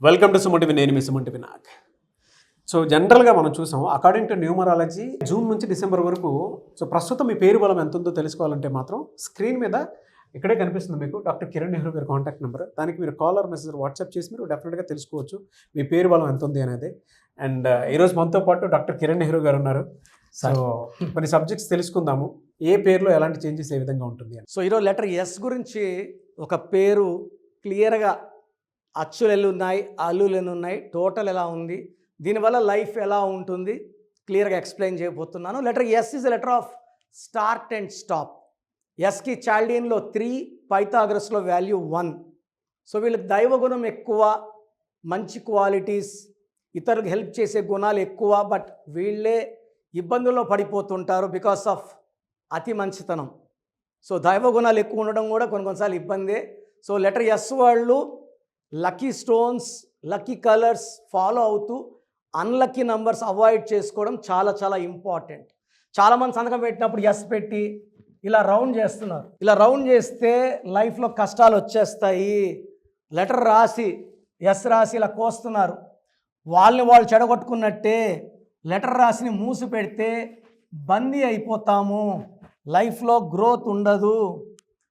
Welcome to Suman నేను మీ Suman Vinayak. So జనరల్గా మనం చూసాం అకార్డింగ్ టు న్యూమరాలజీ జూన్ నుంచి డిసెంబర్ వరకు సో ప్రస్తుతం మీ పేరు బలం ఎంత ఉందో తెలుసుకోవాలంటే మాత్రం స్క్రీన్ మీద ఇక్కడే కనిపిస్తుంది మీకు డాక్టర్ కిరణ్ నెహ్రూ గారి కాంటాక్ట్ నెంబర్. దానికి మీరు కాలర్ మెసేజ్ వాట్సాప్ చేసి మీరు డెఫినెట్గా తెలుసుకోవచ్చు మీ పేరు బలం ఎంత ఉంది అనేది. అండ్ ఈరోజు మనతో పాటు డాక్టర్ కిరణ్ నెహ్రూ గారు ఉన్నారు. సో కొన్ని సబ్జెక్ట్స్ తెలుసుకుందాము, ఏ పేరులో ఎలాంటి చేంజెస్ ఏ విధంగా ఉంటుంది అని. సో ఈరోజు లెటర్ ఎస్ గురించి ఒక పేరు క్లియర్గా అచ్చులు ఎన్ని ఉన్నాయి, అల్లులు ఎన్ని ఉన్నాయి, టోటల్ ఎలా ఉంది, దీనివల్ల లైఫ్ ఎలా ఉంటుంది క్లియర్గా ఎక్స్ప్లెయిన్ చేయబోతున్నాను. Letter S is letter of start and stop. ఎస్కి చాల్డియన్లో 3, పైథాగరస్లో వాల్యూ 1. సో వీళ్ళకి దైవగుణం ఎక్కువ, మంచి క్వాలిటీస్, ఇతరులకు హెల్ప్ చేసే గుణాలు ఎక్కువ. బట్ వీళ్ళే ఇబ్బందుల్లో పడిపోతుంటారు బికాస్ ఆఫ్ అతి మంచితనం. సో దైవగుణాలు ఎక్కువ ఉండడం కూడా కొన్నిసార్లు ఇబ్బందే. సో లెటర్ ఎస్ వాళ్ళు lucky stones, lucky colours follow అవుతూ అన్లక్కీ నంబర్స్ అవాయిడ్ చేసుకోవడం చాలా చాలా ఇంపార్టెంట్. చాలామంది సంతకం పెట్టినప్పుడు ఎస్ పెట్టి ఇలా రౌండ్ చేస్తున్నారు. ఇలా రౌండ్ చేస్తే లైఫ్లో కష్టాలు వచ్చేస్తాయి. లెటర్ రాసి ఎస్ రాసి ఇలా కోస్తున్నారు. వాళ్ళని వాళ్ళు చెడగొట్టుకున్నట్టే. లెటర్ రాసిని మూసి పెడితే బందీ అయిపోతాము, లైఫ్లో గ్రోత్ ఉండదు.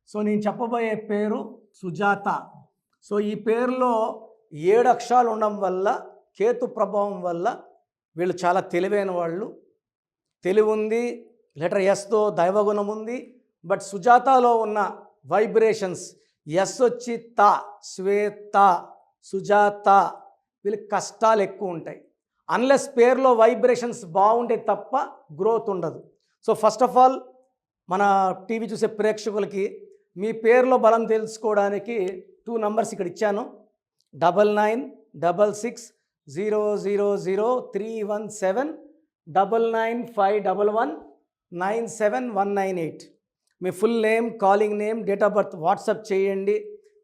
సో నేను చెప్పబోయే పేరు సుజాత. సో ఈ పేరులో 7 అక్షరాలు ఉండడం వల్ల, కేతు ప్రభావం వల్ల వీళ్ళు చాలా తెలివైన వాళ్ళు. తెలివి ఉంది, లెటర్ ఎస్తో దైవగుణం ఉంది. బట్ సుజాతలో ఉన్న వైబ్రేషన్స్ ఎస్ వచ్చి తా, శ్వేత, సుజాత, వీళ్ళకి కష్టాలు ఎక్కువ ఉంటాయి. అన్లెస్ పేరులో వైబ్రేషన్స్ బాగుంటే తప్ప గ్రోత్ ఉండదు. సో ఫస్ట్ ఆఫ్ ఆల్ మన టీవీ చూసే ప్రేక్షకులకి మీ పేరులో బలం తెలుసుకోవడానికి 2 నంబర్స్ ఇక్కడ ఇచ్చాను. 9966000317 995111971198. మీ full name, calling name, date of birth WhatsApp చేయండి.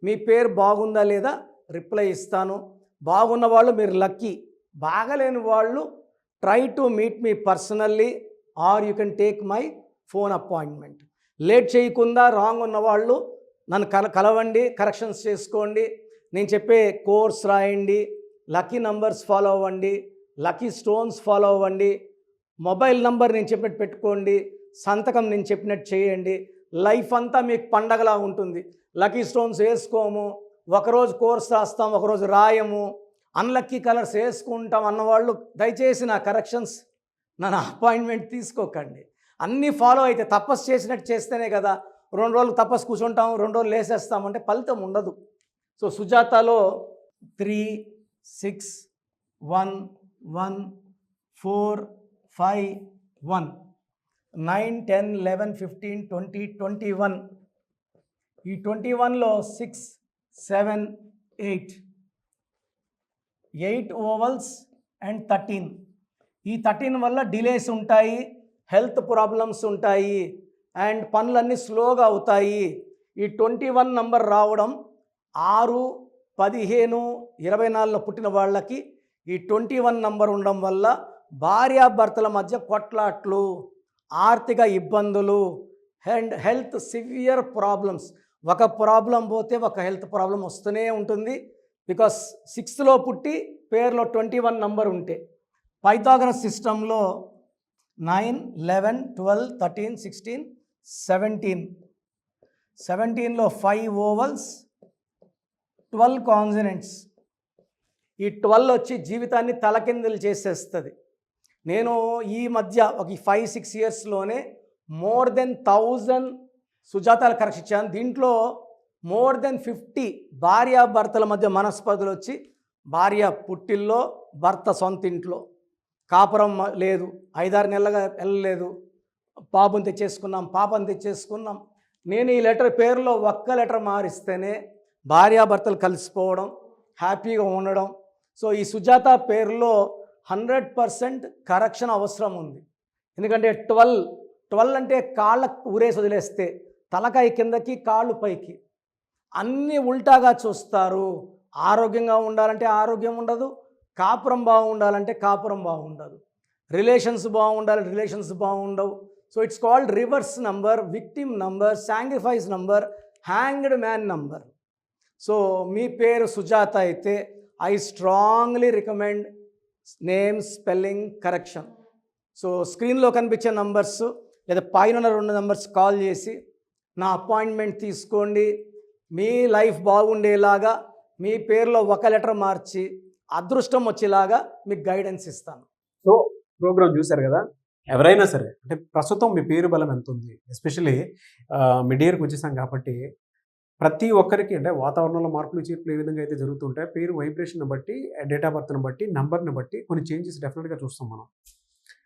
మీ పేరు బాగుందా లేదా రిప్లై ఇస్తాను. బాగున్న వాళ్ళు మీరు లక్కీ, బాగలేని వాళ్ళు try to meet me personally or you can take my phone appointment. Late చేయకుండా రాంగ్ ఉన్నవాళ్ళు నన్ను కలవండి, కరెక్షన్స్ చేసుకోండి, నేను చెప్పే కోర్స్ రాయండి, లక్కీ నంబర్స్ ఫాలో అవ్వండి, లక్కీ స్టోన్స్ ఫాలో అవ్వండి, మొబైల్ నంబర్ నేను చెప్పినట్టు పెట్టుకోండి, సంతకం నేను చెప్పినట్టు చేయండి. లైఫ్ అంతా మీకు పండగలా ఉంటుంది. లక్కీ స్టోన్స్ వేసుకోము, ఒకరోజు కోర్స్ రాస్తాం, ఒకరోజు రాయము, అన్లక్కీ కలర్స్ వేసుకుంటాం అన్నవాళ్ళు దయచేసి నా కరెక్షన్స్, నా అపాయింట్మెంట్ తీసుకోకండి. అన్నీ ఫాలో అయితే తపస్సు చేసినట్టు చేస్తేనే కదా. 2 రోజులు తపస్సు కూర్చుంటాం, 2 రోజులు లేసేస్తామంటే ఫలితం ఉండదు. సో సుజాతలో 3, 6, 1, 1, 4, 5, 1, 9, 10, 11, 15, 20, 21. ఈ 21లో 6, 7, 8 ఓవల్స్ అండ్ 13. ఈ 13 వల్ల డిలేస్ ఉంటాయి, హెల్త్ ప్రాబ్లమ్స్ ఉంటాయి, అండ్ పనులన్నీ స్లోగా అవుతాయి. ఈ 21 నంబర్ రావడం 6, 15, 24లో పుట్టిన వాళ్ళకి ఈ 21 నంబర్ ఉండడం వల్ల భార్యాభర్తల మధ్య కొట్లాట్లు, ఆర్థిక ఇబ్బందులు అండ్ హెల్త్ సివియర్ ప్రాబ్లమ్స్. ఒక ప్రాబ్లం పోతే ఒక హెల్త్ ప్రాబ్లం వస్తూనే ఉంటుంది. బికాస్ 6లో పుట్టి పేరులో 21 నంబర్ ఉంటే. పైథాగరస్ సిస్టంలో 9, 11, 12, 13, 16, 17. 17లో 5 ఓవల్స్, 12 కాన్సనెంట్స్. ఈ 12 వచ్చి జీవితాన్ని తలకిందులు చేసేస్తుంది. నేను ఈ మధ్య ఒక 5-6 ఇయర్స్లోనే మోర్ దెన్ 1000 సుజాతాలు కరెక్ట్ ఇచ్చాను. దీంట్లో మోర్ దెన్ 50 భార్యాభర్తల మధ్య మనస్పర్ధలు వచ్చి, భార్య పుట్టిల్లో, భర్త సొంత ఇంట్లో కాపురం లేదు, 5-6 నెలలుగా వెళ్ళలేదు, పాపం తెచ్చేసుకున్నాం. నేను ఈ లెటర్ పేరులో ఒక్క లెటర్ మారిస్తేనే భార్యాభర్తలు కలిసిపోవడం, హ్యాపీగా ఉండడం. సో ఈ సుజాత పేరులో 100% కరెక్షన్ అవసరం ఉంది. ఎందుకంటే 12 అంటే కాళ్ళకు ఊరేసి వదిలేస్తే తలకాయ కిందకి, కాళ్ళు పైకి, అన్నీ ఉల్టాగా చూస్తారు. ఆరోగ్యంగా ఉండాలంటే ఆరోగ్యం ఉండదు, కాపురం బాగుండాలంటే కాపురం బాగుండదు, రిలేషన్స్ బాగుండాలి, రిలేషన్స్ బాగుండవు. So it's called reverse number, victim number, sacrifice number, hanged man number. So మీ పేరు సుజాత అయితే I strongly recommend name spelling correction. సో స్క్రీన్లో కనిపించే నంబర్స్ లేదా పైన 2 నంబర్స్ కాల్ చేసి నా అపాయింట్మెంట్ తీసుకోండి. మీ లైఫ్ బాగుండేలాగా మీ పేరులో ఒక లెటర్ మార్చి అదృష్టం వచ్చేలాగా మీకు గైడెన్స్ ఇస్తాను. సో ప్రోగ్రామ్ చూశారు కదా, ఎవరైనా సరే అంటే ప్రస్తుతం మీ పేరు బలం ఎంత ఉంది, ఎస్పెషలీ మిడ్ ఇయర్కి వచ్చేసాం కాబట్టి ప్రతి ఒక్కరికి అంటే వాతావరణంలో మార్పులు చేర్పులు ఏ విధంగా అయితే జరుగుతుంటాయి, పేరు వైబ్రేషన్ బట్టి, డేట్ ఆఫ్ బర్త్ని బట్టి, నంబర్ని బట్టి కొన్ని చేంజెస్ డెఫినెట్గా చూస్తాం మనం.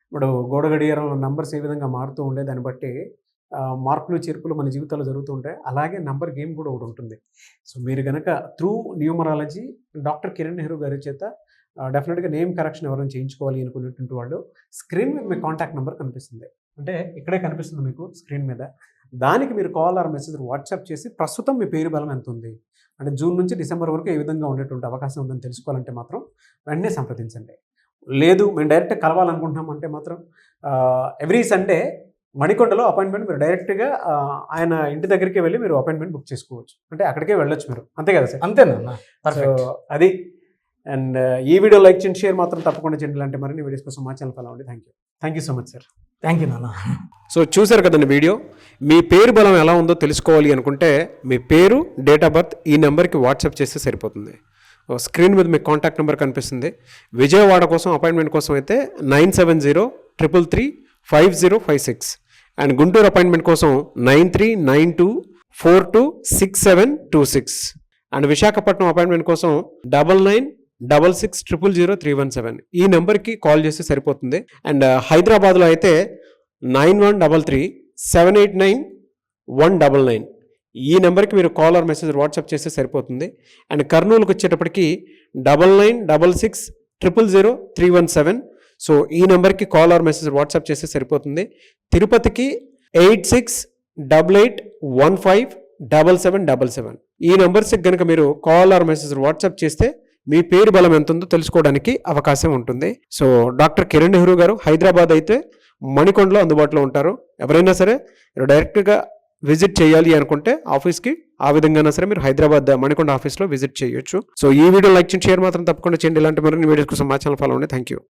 ఇప్పుడు గోడ గడియారంలో నంబర్స్ ఏ విధంగా మారుతూ ఉండే దాన్ని బట్టి మార్పులు చేర్పులు మన జీవితాల్లో జరుగుతూ ఉంటాయి. అలాగే నంబర్ గేమ్ కూడా ఒకటి ఉంటుంది. సో మీరు కనుక through numerology doctor Kiran Nehru గారి చేత డెఫినెట్గా నేమ్ కరెక్షన్ ఎవరైనా చేయించుకోవాలి అనుకునేటువంటి వాళ్ళు స్క్రీన్ మీద మీ కాంటాక్ట్ నెంబర్ కనిపిస్తుంది, అంటే ఇక్కడే కనిపిస్తుంది మీకు స్క్రీన్ మీద. దానికి మీరు కాల్ ఆర్ మెసేజ్ వాట్సాప్ చేసి ప్రస్తుతం మీ పేరు బలం ఎంత ఉంది, అంటే జూన్ నుంచి డిసెంబర్ వరకు ఏ విధంగా ఉండేటువంటి అవకాశం ఉందని తెలుసుకోవాలంటే మాత్రం వెంటనే సంప్రదించండి. లేదు మేము డైరెక్ట్గా కలవాలనుకుంటున్నాం అంటే మాత్రం ఎవ్రీ సండే మణికొండలో అపాయింట్మెంట్ మీరు డైరెక్ట్గా ఆయన ఇంటి దగ్గరికి వెళ్ళి మీరు అపాయింట్మెంట్ బుక్ చేసుకోవచ్చు, అంటే అక్కడికే వెళ్ళొచ్చు మీరు, అంతే కదా సార్? అంతేనా? సో అది. అండ్ ఈ వీడియో లైక్ చేయండి, షేర్ మాత్రం తప్పకుండా చేయండి. ఇలాంటి మరిన్ని వీడియోస్ కోసం మా ఛానల్ ఫాలో అవ్వండి. Thank you so much sir. Thank you నాన్న. సో చూసారు కదండి వీడియో. మీ పేరు బలం ఎలా ఉందో తెలుసుకోవాలి అనుకుంటే మీ పేరు, డేట్ ఆఫ్ బర్త్ ఈ నెంబర్కి వాట్సాప్ చేస్తే సరిపోతుంది. స్క్రీన్ మీద మీకు కాంటాక్ట్ నెంబర్ కనిపిస్తుంది. విజయవాడ కోసం అపాయింట్మెంట్ కోసం అయితే 9703335056 అండ్ గుంటూరు అపాయింట్మెంట్ కోసం 9392426726 అండ్ విశాఖపట్నం అపాయింట్మెంట్ కోసం 9966600317 ఈ నెంబర్కి కాల్ చేస్తే సరిపోతుంది. అండ్ హైదరాబాద్లో అయితే 9133789199 ఈ నెంబర్కి మీరు కాల్ ఆర్ మెసేజ్ వాట్సాప్ చేస్తే సరిపోతుంది. అండ్ కర్నూలుకి వచ్చేటప్పటికి 9966000317 సో ఈ నెంబర్కి కాల్ ఆర్ మెసేజ్ వాట్సాప్ చేస్తే సరిపోతుంది. తిరుపతికి 8688157777 ఈ నెంబర్స్కి కనుక మీరు కాల్ ఆర్ మెసేజ్ వాట్సాప్ చేస్తే మీ పేరు బలం ఎంత ఉందో తెలుసుకోవడానికి అవకాశం ఉంటుంది. సో డాక్టర్ కిరణ్ నెహ్రూ గారు హైదరాబాద్ అయితే మణికొండలో అందుబాటులో ఉంటారు. ఎవరైనా సరే మీరు డైరెక్ట్గా విజిట్ చేయాలి అనుకుంటే ఆఫీస్కి ఆ విధంగా సరే మీరు హైదరాబాద్ మణికొండ ఆఫీస్లో విజిట్ చేయొచ్చు. సో ఈ వీడియో లైక్ చేయండి, షేర్ మాత్రం తప్పకుండా చేయండి. ఇలాంటి మరిన్ని వీడియోస్ కోసం మా ఛానల్ ఫాలో అవ్వండి. Thank you.